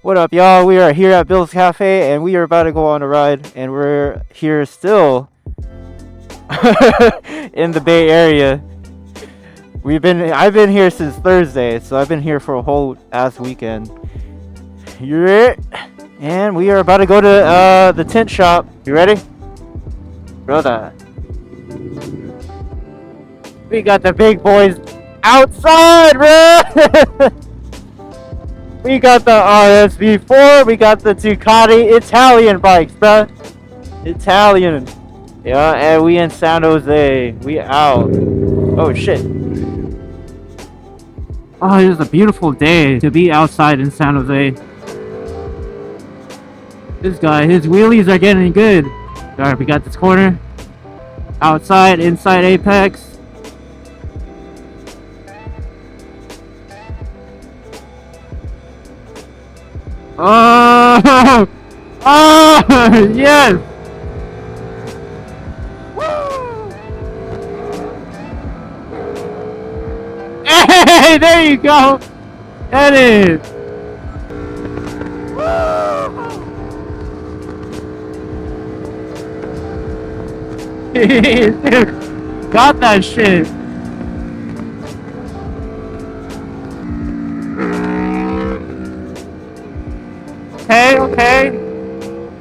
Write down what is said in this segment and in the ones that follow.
What up, y'all? We are here at Bill's Cafe, and we are about to go on a ride, and we're here still in the Bay Area. I've been here since Thursday, so I've been here for a whole ass weekend. Yeah, and we are about to go to the Tint shop. You ready, brother? We got the big boys outside, bro. We got the RSV4, we got the Ducati Italian bikes, bruh. Italian. Yeah, and we in San Jose. We out. Oh, shit. Oh, it is a beautiful day to be outside in San Jose. This guy, his wheelies are getting good. Alright, we got this corner. Outside, inside Apex. Oh! Oh! Yes! Woo! Hey! There you go! That is! Woo! Got that shit! Okay.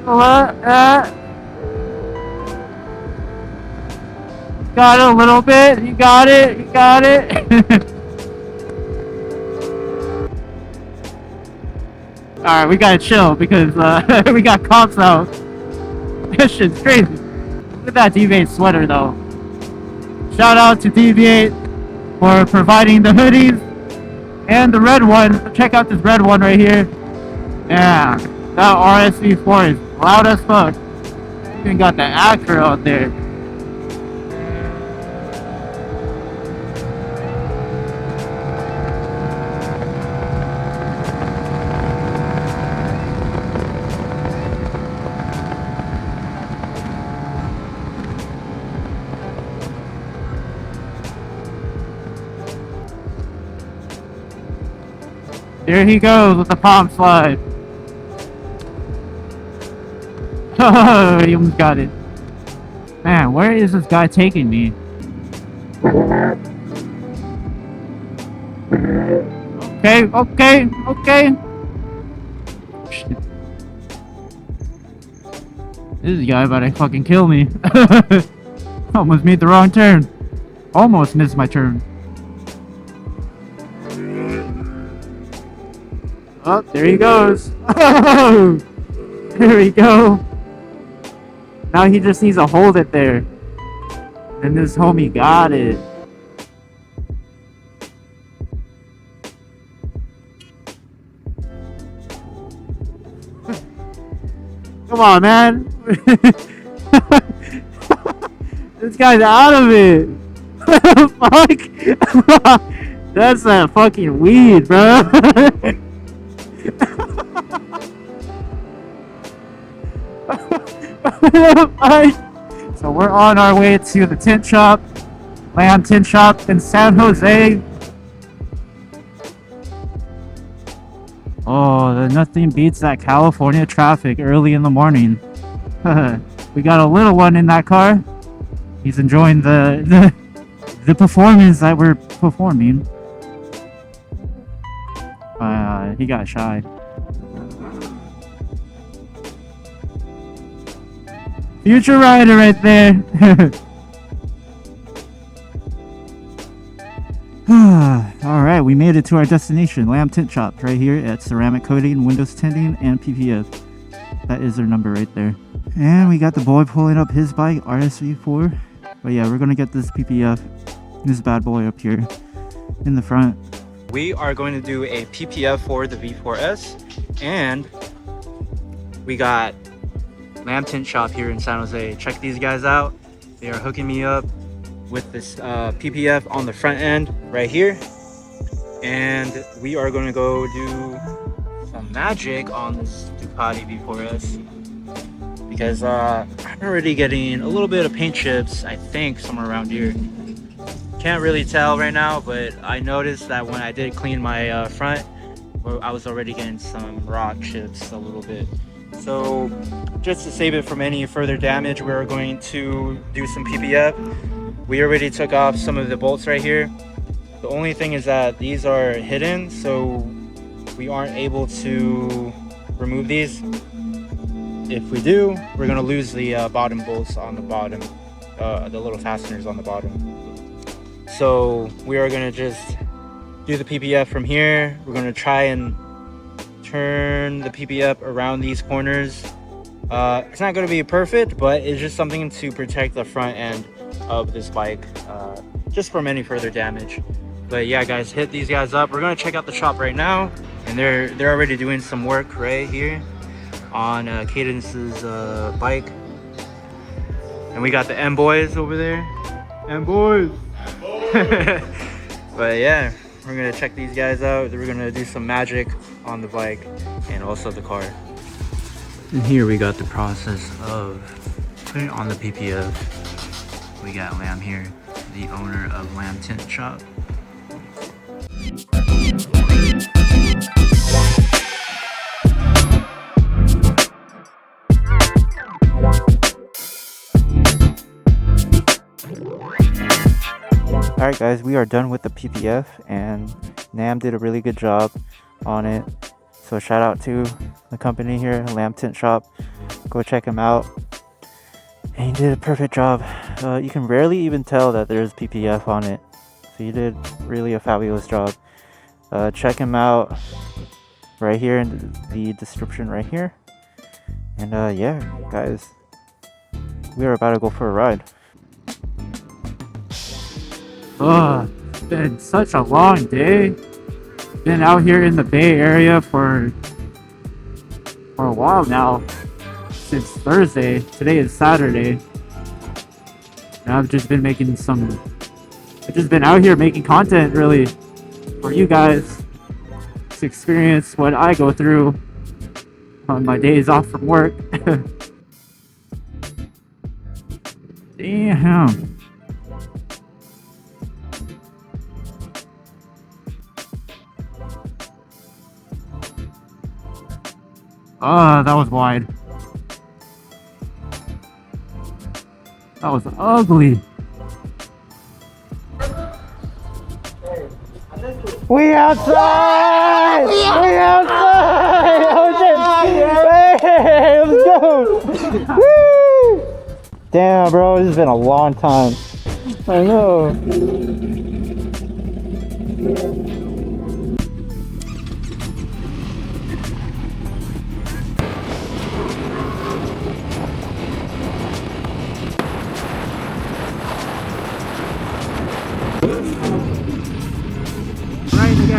What? Got it a little bit. You got it. Alright, we gotta chill because we got cops out. This shit's crazy. Look at that Deviate sweater though. Shout out to Deviate for providing the hoodies and the red one. Check out this red one right here. Yeah, that RSV4 is loud as fuck. Even got the Acura out there. There he goes with the palm slide. Oh, he almost got it. Man, where is this guy taking me? Okay. Shit. This guy about to fucking kill me. Almost made the wrong turn. Almost missed my turn. Oh, there he goes. Oh, there we go. Now he just needs to hold it there. And this homie got it. Come on, man. This guy's out of it. What the fuck? That's that fucking weed, bro. So we're on our way to the Tint shop, Lamb Tint shop in San Jose. Oh, nothing beats that California traffic early in the morning. We got a little one in that car. He's enjoying the performance that we're performing. He got shy. Future rider right there. Alright, we made it to our destination, Lamb Tint Shop, right here at ceramic coating, windows tinting, and PPF. That is their number right there. And we got the boy pulling up his bike, RSV4. But yeah, we're gonna get this PPF, this bad boy up here in the front. We are going to do a PPF for the V4S, and we got Lamb Tint Shop here in San Jose. Check these guys out. They are hooking me up with this PPF on the front end right here, and we are going to go do some magic on this Ducati V4S because I'm already getting a little bit of paint chips, I think somewhere around here. Can't really tell right now, but I noticed that when I did clean my front, I was already getting some rock chips a little bit. So just to save it from any further damage, we're going to do some PPF. We already took off some of the bolts right here. The only thing is that these are hidden, so we aren't able to remove these. If we do, we're gonna lose the bottom bolts on the bottom, the little fasteners on the bottom. So we are gonna just do the PPF from here. We're gonna try and turn the PPF around these corners. It's not gonna be perfect, but it's just something to protect the front end of this bike, just from any further damage. But yeah, guys, hit these guys up. We're gonna check out the shop right now, and they're already doing some work right here on Cadence's bike. And we got the M boys over there. M boys. But yeah, we're gonna check these guys out. We're gonna do some magic on the bike and also the car. And here we got the process of putting on the PPF. We got Lamb here, the owner of Lamb Tint Shop. Alright guys, we are done with the PPF and Nam did a really good job on it. So shout out to the company here, Lamb Tint Shop. Go check him out. And he did a perfect job. You can rarely even tell that there's PPF on it. So he did really a fabulous job. Check him out right here in the description right here. And yeah, guys, we are about to go for a ride. Oh, it's been such a long day. Been out here in the Bay Area for a while now. Since Thursday. Today is Saturday. And I've just been out here making content really for you guys to experience what I go through on my days off from work. Damn. That was wide. That was ugly. We outside! We outside! Oh shit! Hey, let's go! Woo! Damn, bro, this has been a long time. I know.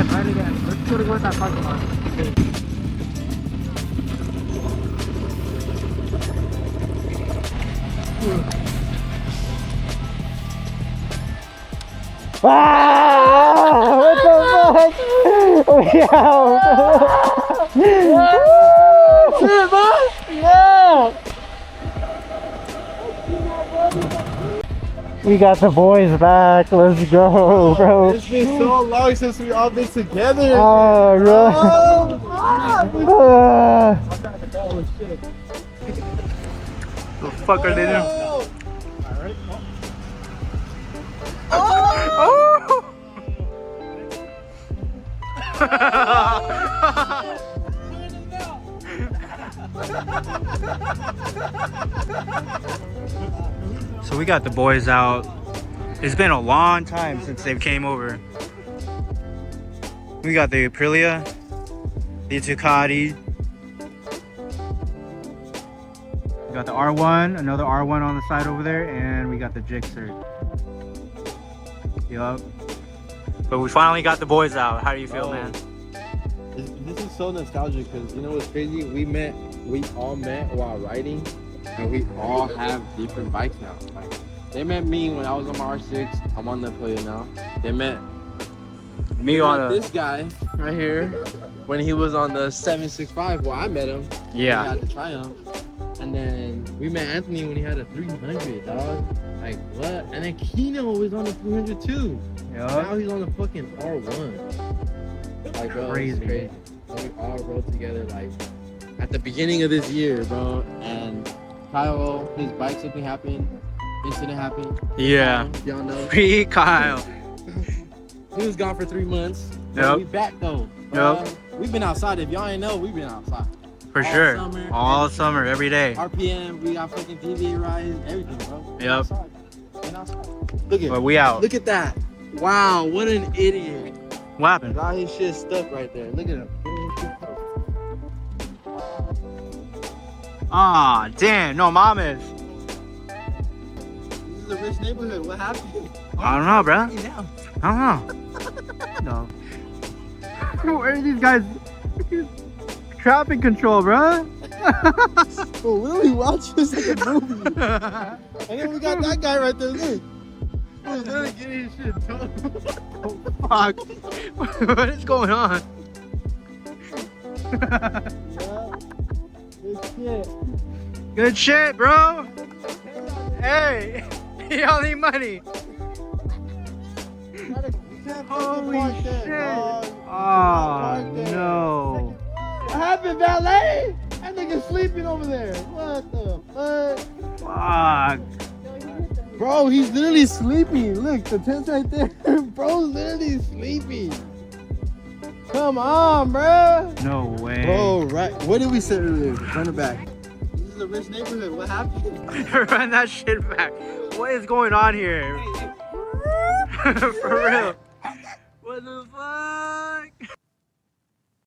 Right again. Let's go to that parking lot. Ah! What the fuck? We out! Yeah! We got the boys back. Let's go, bro. It's been so long since we all been together. Oh, really? What the fuck are they doing? Oh! So we got the boys out. It's been a long time since they came over. We got the Aprilia, the Ducati. We got the R1, another R1 on the side over there, and we got the Gixxer. Yup. But we finally got the boys out. How do you feel, man? This is so nostalgic because you know what's crazy? We all met while riding, and we all have different bikes now. Like, they met me when I was on my R6. I'm on the Aprilia now. They met Me on this guy right here when he was on the 765. Well, I met him. Yeah. He had the Triumph. And then we met Anthony when he had a 300, dog. Like, what? And then Kino was on the 300 too. Yeah. Now he's on the fucking R1. Like, bro, Crazy. it's crazy. And we all rode together, like, at the beginning of this year, bro. And Kyle, his bike something happened. Incident happened. Yeah. Y'all know. Free Kyle. He was gone for 3 months. But Yep. we back, though. Yep. We've been outside. If y'all ain't know, we've been outside. For All sure. summer, All summer, every day. RPM, we got fucking Deviate rides, everything, bro. Yep. Outside. Been outside. Look at But we out. Look at that. Wow, what an idiot. What happened? Got his shit stuck right there. Look at him. Ah, damn. No mames. This is a rich neighborhood. What happened? I don't know, bro. Now. I don't know. No. Where are these guys? Traffic control, bro. Bro, literally watch this like a movie. And then we got that guy right there. Look. He's literally getting his shit towed. Fuck. What is going on? Yeah. Good shit. Good shit, bro. Hey, y'all need money. Holy shit. Oh, no. What happened, valet? That nigga sleeping over there. What the fuck? Fuck. Bro, he's literally sleeping. Look, the tent's right there. Bro's literally sleeping. Come on, bro. No way. Bro, right. What did we say earlier? Run it back. This is a rich neighborhood. What happened? Run that shit back. What is going on here? For real. What the fuck?